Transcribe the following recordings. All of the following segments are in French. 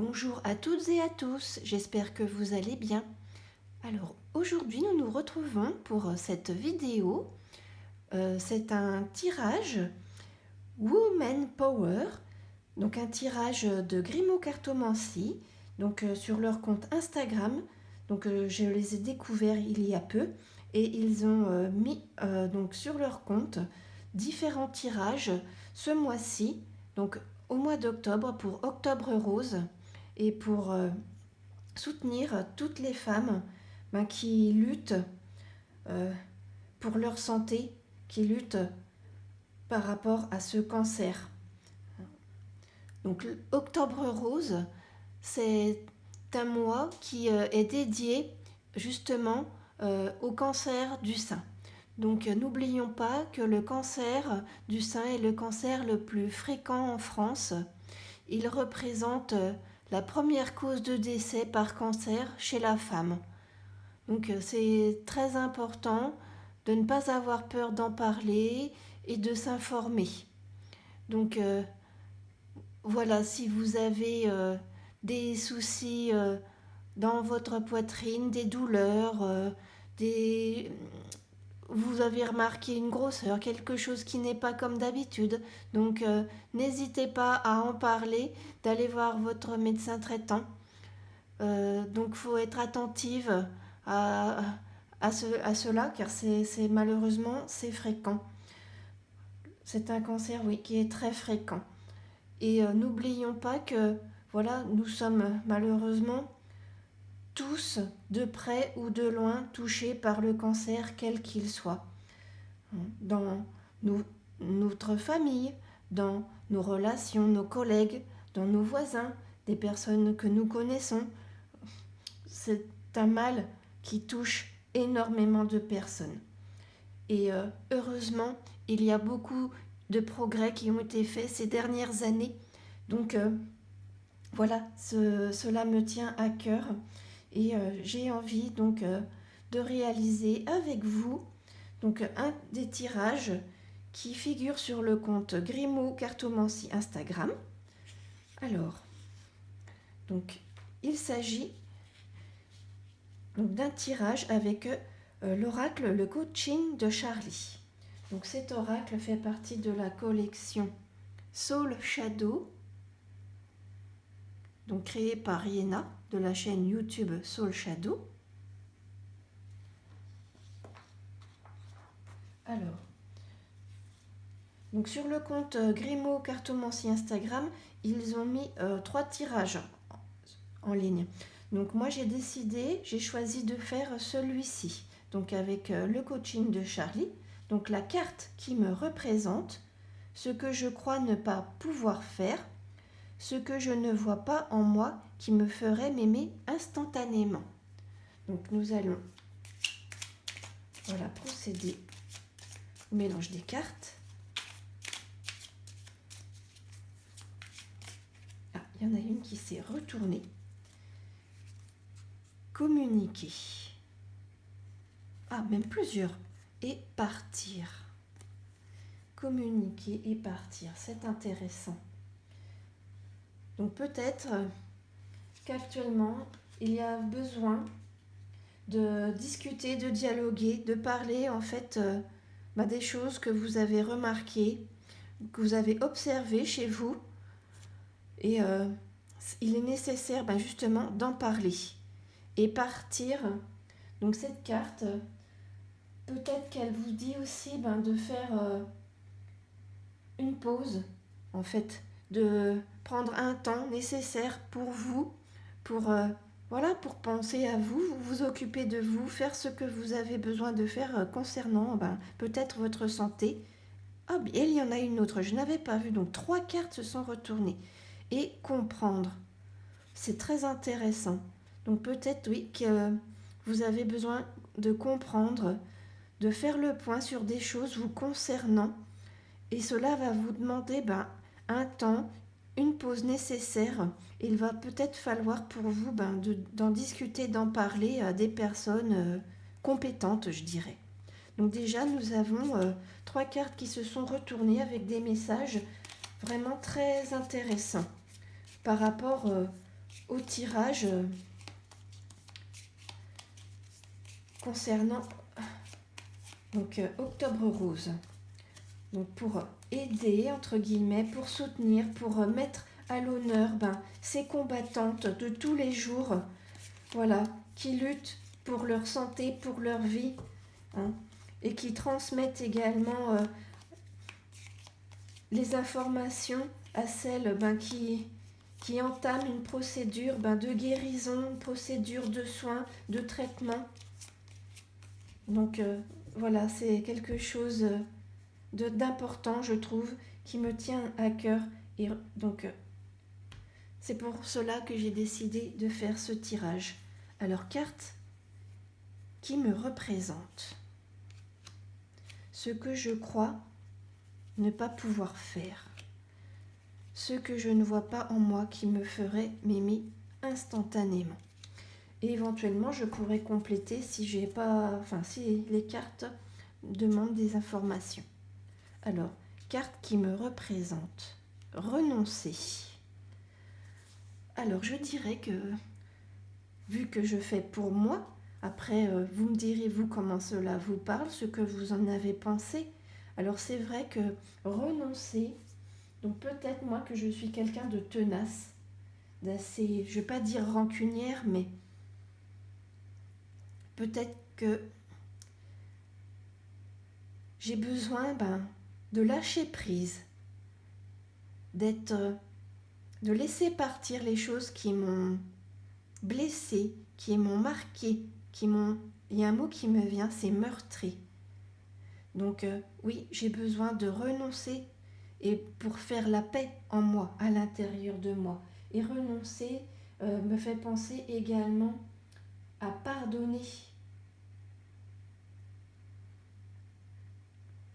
Bonjour à toutes et à tous, j'espère que vous allez bien. Alors aujourd'hui nous nous retrouvons pour cette vidéo. C'est un tirage Woman Power, donc un tirage de Grimaud Cartomancie, donc sur leur compte Instagram. Donc je les ai découverts il y a peu et ils ont mis donc sur leur compte différents tirages ce mois-ci, donc au mois d'octobre pour Octobre Rose et pour soutenir toutes les femmes qui luttent euh, pour leur santé, qui luttent par rapport à ce cancer. Donc Octobre Rose, c'est un mois qui est dédié justement au cancer du sein. Donc n'oublions pas que le cancer du sein est le cancer le plus fréquent en France. Il représente la première cause de décès par cancer chez la femme. Donc c'est très important de ne pas avoir peur d'en parler et de s'informer. Donc voilà, si vous avez des soucis dans votre poitrine, des douleurs, vous avez remarqué une grosseur, quelque chose qui n'est pas comme d'habitude. Donc n'hésitez pas à en parler, d'aller voir votre médecin traitant. Donc il faut être attentive à cela, car malheureusement c'est fréquent. C'est un cancer, oui, qui est très fréquent. Et n'oublions pas que voilà, nous sommes malheureusement tous, de près ou de loin, touchés par le cancer, quel qu'il soit. Dans notre famille, dans nos relations, nos collègues, dans nos voisins, des personnes que nous connaissons. C'est un mal qui touche énormément de personnes. Et heureusement, il y a beaucoup de progrès qui ont été faits ces dernières années. Donc voilà, cela me tient à cœur et j'ai envie donc de réaliser avec vous donc un des tirages qui figure sur le compte Grimaud Cartomancie Instagram. Alors, donc il s'agit donc d'un tirage avec l'oracle, le coaching de Charlie. Donc cet oracle fait partie de la collection Soul Shadow, donc créée par Rihanna de la chaîne YouTube Soul Shadow. Alors, donc sur le compte Grimaud Cartomancie Instagram, ils ont mis 3 tirages en ligne. Donc moi j'ai choisi de faire celui-ci, donc avec le coaching de Charlie, donc la carte qui me représente, ce que je crois ne pas pouvoir faire, ce que je ne vois pas en moi qui me ferait m'aimer instantanément. Donc nous allons procéder au mélange des cartes. Ah, il y en a une qui s'est retournée. Communiquer. Ah, même plusieurs. Et partir. Communiquer et partir, c'est intéressant. Donc peut-être qu'actuellement, il y a besoin de discuter, de dialoguer, de parler en fait des choses que vous avez remarquées, que vous avez observées chez vous. Et il est nécessaire justement d'en parler et partir. Donc cette carte, peut-être qu'elle vous dit aussi de faire une pause, en fait, de prendre un temps nécessaire pour vous, pour pour penser à vous, vous occuper de vous, faire ce que vous avez besoin de faire concernant peut-être votre santé. Ah, et il y en a une autre, je n'avais pas vu, donc 3 cartes se sont retournées. Et comprendre, c'est très intéressant. Donc peut-être, oui, que vous avez besoin de comprendre, de faire le point sur des choses vous concernant. Et cela va vous demander un temps, une pause nécessaire. Il va peut-être falloir pour vous d'en discuter, d'en parler à des personnes compétentes, je dirais. Donc déjà, nous avons 3 cartes qui se sont retournées avec des messages vraiment très intéressants par rapport au tirage concernant donc Octobre Rose. Donc pour aider, entre guillemets, pour soutenir, pour mettre à l'honneur ces combattantes de tous les jours, voilà, qui luttent pour leur santé, pour leur vie, hein, et qui transmettent également les informations à celles qui entament une procédure de guérison, une procédure de soins, de traitement. Donc voilà, c'est quelque chose d'important, je trouve, qui me tient à cœur. Et donc c'est pour cela que j'ai décidé de faire ce tirage. Alors, carte qui me représente. Ce que je crois ne pas pouvoir faire. Ce que je ne vois pas en moi qui me ferait m'aimer instantanément. Et éventuellement, je pourrais compléter si j'ai pas, si les cartes demandent des informations. Alors, carte qui me représente. Renoncer. Alors, je dirais que, vu que je fais pour moi, après, vous me direz, vous, comment cela vous parle, ce que vous en avez pensé. Alors, c'est vrai que renoncer, donc peut-être moi que je suis quelqu'un de tenace, d'assez, je ne vais pas dire rancunière, mais peut-être que j'ai besoin de lâcher prise, de laisser partir les choses qui m'ont blessée, qui m'ont marqué, il y a un mot qui me vient, c'est meurtri. Donc oui, j'ai besoin de renoncer et pour faire la paix en moi, à l'intérieur de moi. Et renoncer me fait penser également à pardonner,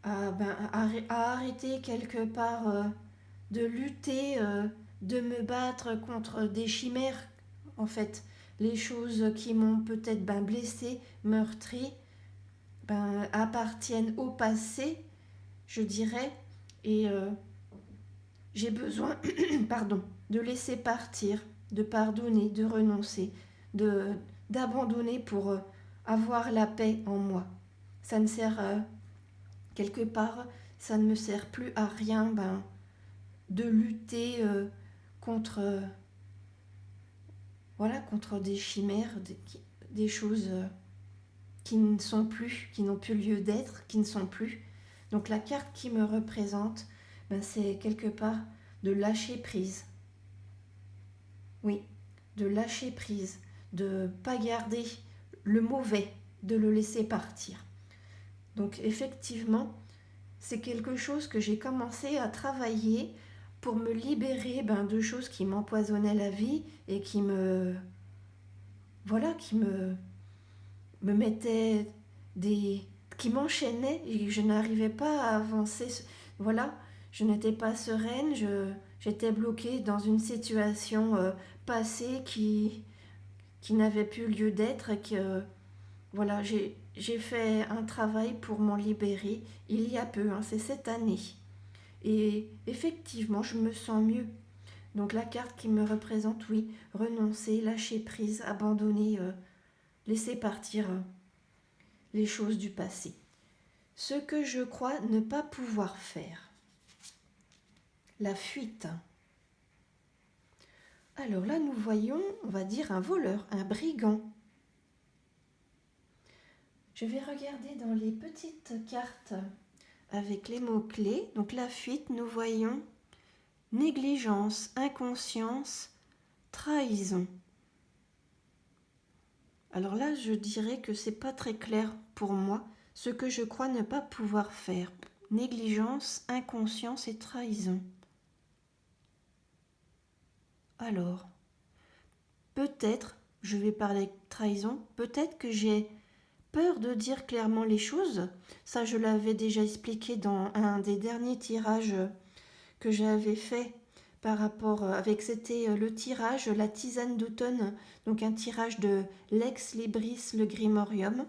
à arrêter quelque part de lutter, de me battre contre des chimères, en fait, les choses qui m'ont peut-être blessée, meurtrie, appartiennent au passé, je dirais, et j'ai besoin de laisser partir, de pardonner, de renoncer, d'abandonner pour avoir la paix en moi. Ça ne sert quelque part, ça ne me sert plus à rien de lutter contre contre des chimères, des choses qui ne sont plus, qui n'ont plus lieu d'être, qui ne sont plus. Donc la carte qui me représente, c'est quelque part de lâcher prise. Oui, de lâcher prise, de ne pas garder le mauvais, de le laisser partir. Donc effectivement, c'est quelque chose que j'ai commencé à travailler pour me libérer de choses qui m'empoisonnaient la vie et qui me mettaient qui m'enchaînaient et je n'arrivais pas à avancer. Voilà, je n'étais pas sereine, j'étais bloquée dans une situation passée qui n'avait plus lieu d'être et que voilà, j'ai fait un travail pour m'en libérer il y a peu, c'est cette année. Et effectivement, je me sens mieux. Donc la carte qui me représente, oui, renoncer, lâcher prise, abandonner, laisser partir les choses du passé. Ce que je crois ne pas pouvoir faire. La fuite. Alors là, nous voyons, on va dire, un voleur, un brigand. Je vais regarder dans les petites cartes avec les mots-clés. Donc la fuite, nous voyons négligence, inconscience, trahison. Alors là, je dirais que c'est pas très clair pour moi ce que je crois ne pas pouvoir faire. Négligence, inconscience et trahison. Alors, peut-être, je vais parler de trahison, peut-être que j'ai peur de dire clairement les choses. Ça, je l'avais déjà expliqué dans un des derniers tirages que j'avais fait par rapport avec, c'était le tirage La tisane d'automne, donc un tirage de Lex Libris le Grimorium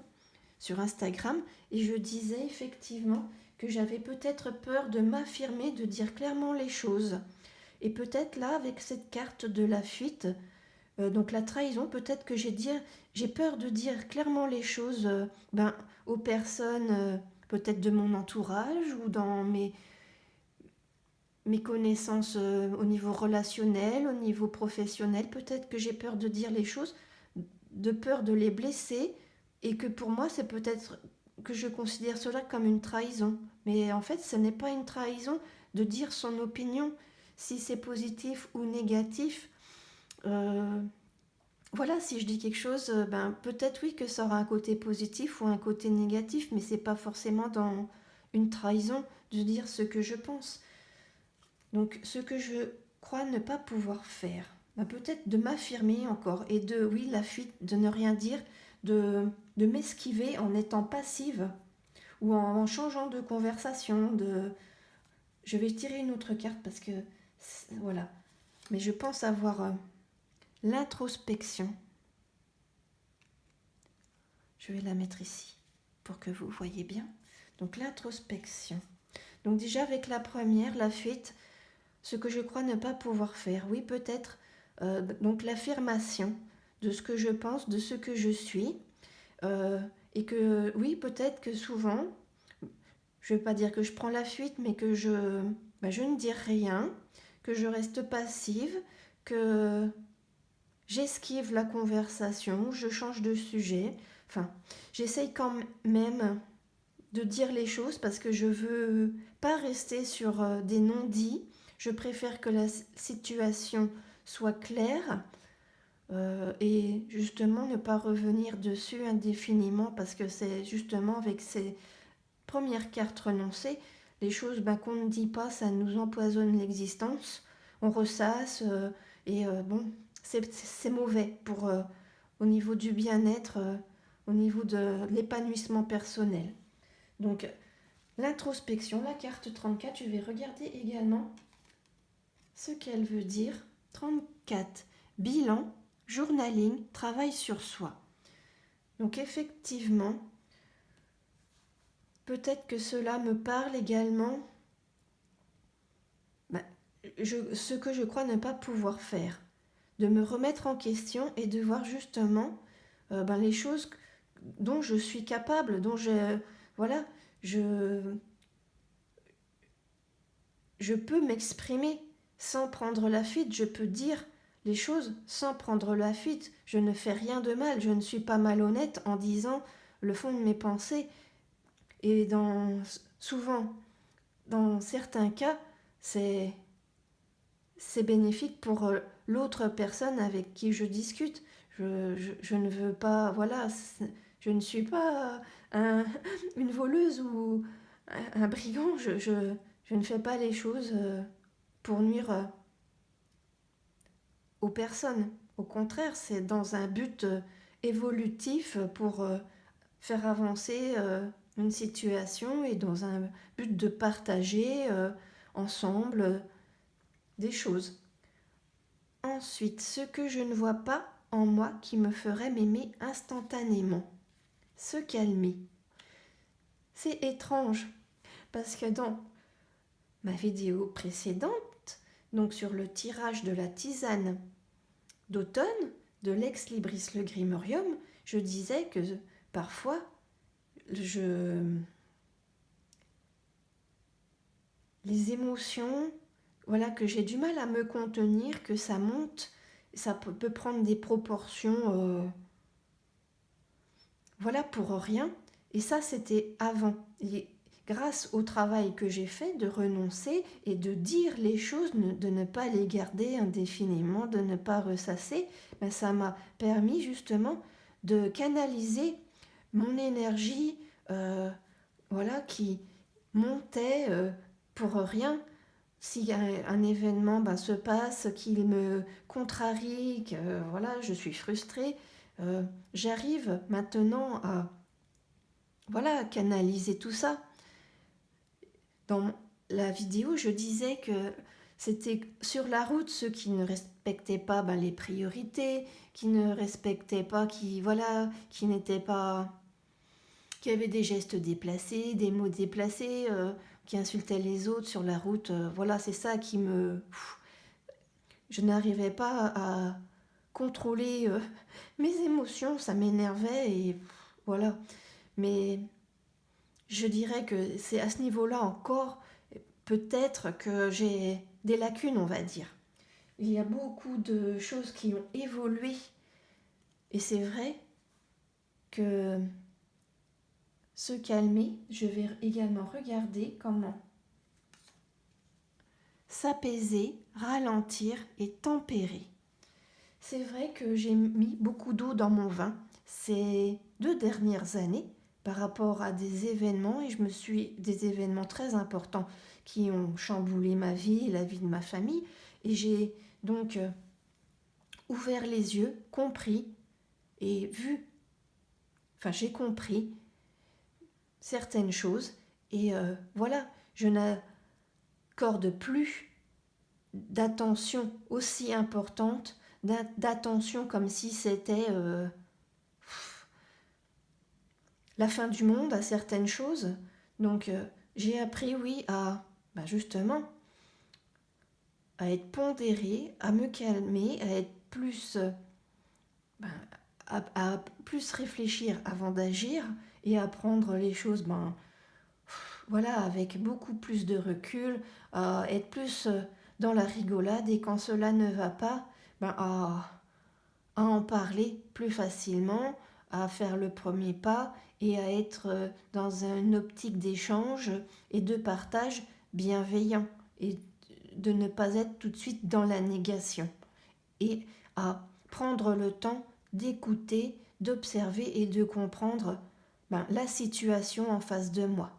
sur Instagram, et je disais effectivement que j'avais peut-être peur de m'affirmer, de dire clairement les choses. Et peut-être là, avec cette carte de la fuite, Donc la trahison, peut-être que j'ai peur de dire clairement les choses aux personnes, peut-être de mon entourage ou dans mes connaissances au niveau relationnel, au niveau professionnel. Peut-être que j'ai peur de dire les choses, de peur de les blesser, et que pour moi, c'est peut-être que je considère cela comme une trahison. Mais en fait, ce n'est pas une trahison de dire son opinion, si c'est positif ou négatif. Euh, voilà, si je dis quelque chose, peut-être oui que ça aura un côté positif ou un côté négatif, mais c'est pas forcément dans une trahison de dire ce que je pense. Donc, ce que je crois ne pas pouvoir faire, peut-être de m'affirmer encore et de, oui, la fuite, de ne rien dire, de m'esquiver en étant passive ou en changeant de conversation. Je vais tirer une autre carte parce que, voilà. Mais je pense avoir l'introspection. Je vais la mettre ici pour que vous voyez bien. Donc, l'introspection. Donc, déjà, avec la première, la fuite, ce que je crois ne pas pouvoir faire. Oui, peut-être donc l'affirmation de ce que je pense, de ce que je suis. Et que oui, peut-être que souvent, je ne vais pas dire que je prends la fuite, mais que je ne dis rien, que je reste passive, que j'esquive la conversation, je change de sujet. Enfin, j'essaye quand même de dire les choses parce que je veux pas rester sur des non-dits. Je préfère que la situation soit claire et justement ne pas revenir dessus indéfiniment parce que c'est justement avec ces premières cartes renoncées, les choses qu'on ne dit pas, ça nous empoisonne l'existence. On ressasse bon, c'est mauvais pour au niveau du bien-être, au niveau de l'épanouissement personnel. Donc, l'introspection, la carte 34, je vais regarder également ce qu'elle veut dire. 34, bilan, journaling, travail sur soi. Donc, effectivement, peut-être que cela me parle également, ce que je crois ne pas pouvoir faire. De me remettre en question et de voir justement les choses dont je suis capable, dont voilà, je peux m'exprimer sans prendre la fuite, je peux dire les choses sans prendre la fuite. Je ne fais rien de mal, je ne suis pas malhonnête en disant le fond de mes pensées. Et souvent, dans certains cas, c'est bénéfique pour l'autre personne avec qui je discute. Je ne veux pas, voilà, je ne suis pas une voleuse ou un brigand. Je ne fais pas les choses pour nuire aux personnes. Au contraire, c'est dans un but évolutif pour faire avancer une situation et dans un but de partager ensemble des choses. Ensuite, ce que je ne vois pas en moi qui me ferait m'aimer instantanément. Se calmer. C'est étrange parce que dans ma vidéo précédente, donc sur le tirage de la tisane d'automne de Lex Libris le Grimorium, je disais que parfois les émotions, voilà, que j'ai du mal à me contenir, que ça monte, ça peut prendre des proportions, voilà, pour rien. Et ça, c'était avant. Et grâce au travail que j'ai fait de renoncer et de dire les choses, de ne pas les garder indéfiniment, de ne pas ressasser, ça m'a permis justement de canaliser mon énergie, voilà, qui montait pour rien. Si un événement se passe, qu'il me contrarie, que voilà, je suis frustrée, j'arrive maintenant à voilà, canaliser tout ça. Dans la vidéo, je disais que c'était sur la route ceux qui ne respectaient pas les priorités, qui ne respectaient pas, qui n'étaient pas, qui avaient des gestes déplacés, des mots déplacés, qui insultaient les autres sur la route. Voilà, c'est ça qui me... Je n'arrivais pas contrôler mes émotions, ça m'énervait et voilà. Mais je dirais que c'est à ce niveau-là encore, peut-être que j'ai des lacunes, on va dire. Il y a beaucoup de choses qui ont évolué et c'est vrai que se calmer, je vais également regarder comment s'apaiser, ralentir et tempérer. C'est vrai que j'ai mis beaucoup d'eau dans mon vin ces 2 dernières années par rapport à des événements et des événements très importants qui ont chamboulé ma vie et la vie de ma famille et j'ai donc ouvert les yeux, compris et vu, enfin j'ai compris certaines choses et voilà, je n'accorde plus d'attention aussi importante, d'attention comme si c'était la fin du monde à certaines choses. Donc j'ai appris, oui, justement, à être pondérée, à me calmer, à être plus, ben, à plus réfléchir avant d'agir et à prendre les choses, voilà, avec beaucoup plus de recul, à être plus dans la rigolade et quand cela ne va pas, à en parler plus facilement, à faire le premier pas et à être dans une optique d'échange et de partage bienveillant et de ne pas être tout de suite dans la négation et à prendre le temps d'écouter, d'observer et de comprendre la situation en face de moi.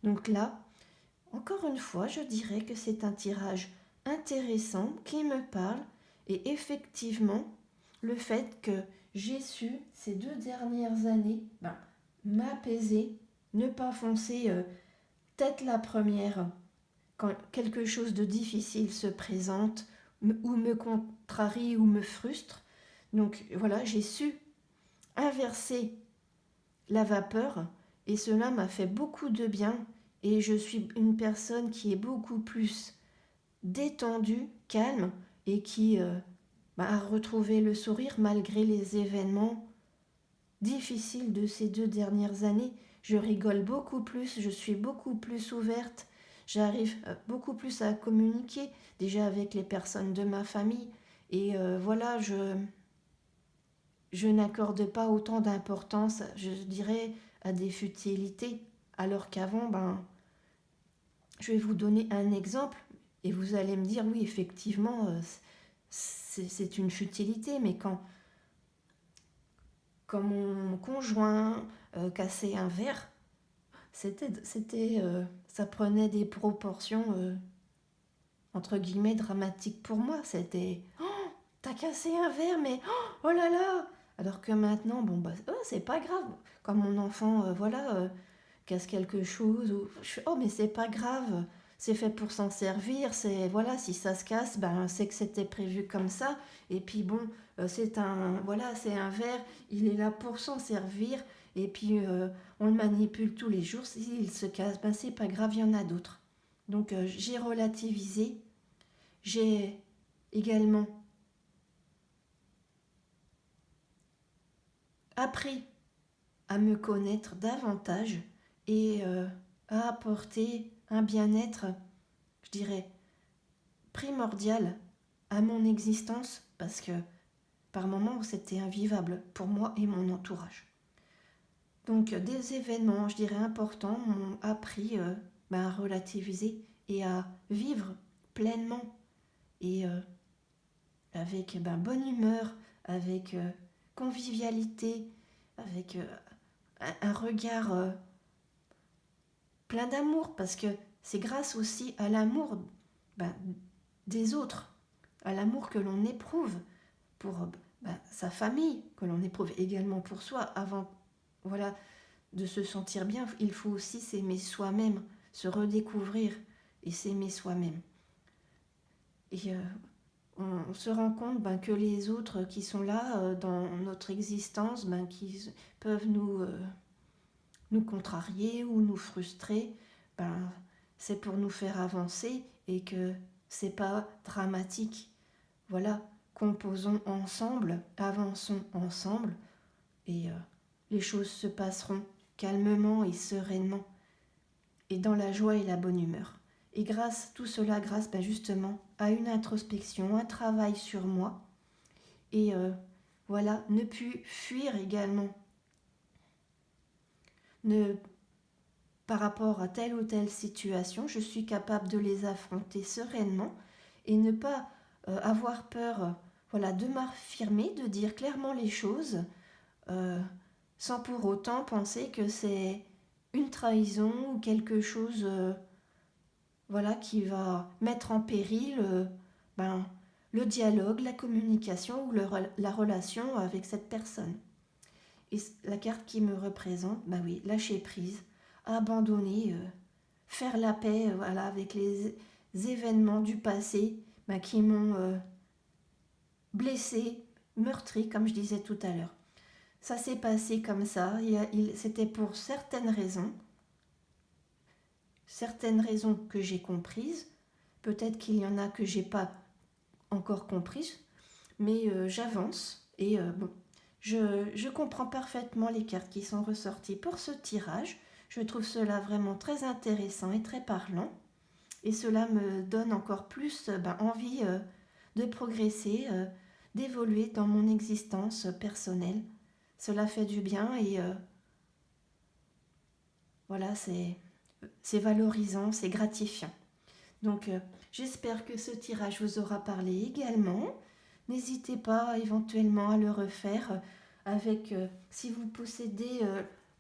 Donc là, encore une fois, je dirais que c'est un tirage intéressant qui me parle et effectivement, le fait que j'ai su ces 2 dernières années m'apaiser, ne pas foncer tête la première quand quelque chose de difficile se présente ou me contrarie ou me frustre. Donc voilà, j'ai su inverser la vapeur et cela m'a fait beaucoup de bien et je suis une personne qui est beaucoup plus détendue, calme et qui a retrouvé le sourire malgré les événements difficiles de ces 2 dernières années. Je rigole beaucoup plus, je suis beaucoup plus ouverte, j'arrive beaucoup plus à communiquer déjà avec les personnes de ma famille et voilà, je n'accorde pas autant d'importance, je dirais, à des futilités, alors qu'avant, je vais vous donner un exemple et vous allez me dire, oui, effectivement, c'est une futilité, mais quand mon conjoint cassait un verre, ça prenait des proportions, entre guillemets, dramatiques pour moi. C'était, oh, t'as cassé un verre, mais oh là là. Alors que maintenant, c'est pas grave. Quand mon enfant, casse quelque chose, oh, mais c'est pas grave. C'est fait pour s'en servir. C'est, voilà, si ça se casse, c'est que c'était prévu comme ça. Et puis bon, c'est un verre. Il est là pour s'en servir. Et puis on le manipule tous les jours. S'il se casse, c'est pas grave. Il y en a d'autres. Donc j'ai relativisé. J'ai également appris à me connaître davantage et à apporter un bien-être, je dirais, primordial à mon existence parce que par moments c'était invivable pour moi et mon entourage. Donc des événements, je dirais, importants m'ont appris à relativiser et à vivre pleinement et avec bonne humeur, avec convivialité, avec un regard plein d'amour, parce que c'est grâce aussi à l'amour des autres, à l'amour que l'on éprouve pour sa famille, que l'on éprouve également pour soi. Avant de se sentir bien, il faut aussi s'aimer soi-même, se redécouvrir et s'aimer soi-même. Et on se rend compte que les autres qui sont là dans notre existence, qui peuvent nous contrarier ou nous frustrer, c'est pour nous faire avancer et que c'est pas dramatique. Voilà, composons ensemble, avançons ensemble, et les choses se passeront calmement et sereinement, et dans la joie et la bonne humeur. Et tout cela grâce justement à une introspection, un travail sur moi, et voilà, ne plus fuir également par rapport à telle ou telle situation. Je suis capable de les affronter sereinement et ne pas avoir peur de m'affirmer, de dire clairement les choses, sans pour autant penser que c'est une trahison ou quelque chose qui va mettre en péril le dialogue, la communication ou la relation avec cette personne. Et la carte qui me représente, oui, lâcher prise, abandonner, faire la paix avec les événements du passé qui m'ont blessé, meurtri, comme je disais tout à l'heure. Ça s'est passé comme ça, c'était pour certaines raisons que j'ai comprises. Peut-être qu'il y en a que j'ai pas encore comprises, mais j'avance et je comprends parfaitement les cartes qui sont ressorties pour ce tirage. Je trouve cela vraiment très intéressant et très parlant. Et cela me donne encore plus envie de progresser, d'évoluer dans mon existence personnelle. Cela fait du bien et c'est valorisant, c'est gratifiant. Donc j'espère que ce tirage vous aura parlé également. N'hésitez pas éventuellement à le refaire avec, si vous possédez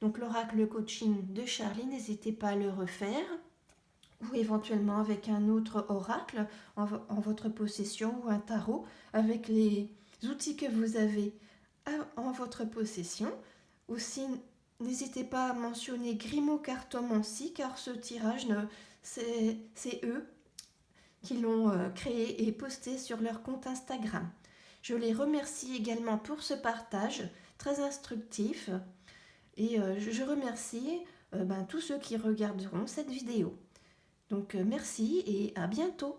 donc l'oracle coaching de Charlie, n'hésitez pas à le refaire, ou éventuellement avec un autre oracle en votre possession ou un tarot avec les outils que vous avez en votre possession. Aussi, n'hésitez pas à mentionner Grimaud Cartomancie, car ce tirage, c'est eux qui l'ont créé et posté sur leur compte Instagram. Je les remercie également pour ce partage très instructif et je remercie tous ceux qui regarderont cette vidéo. Donc merci et à bientôt.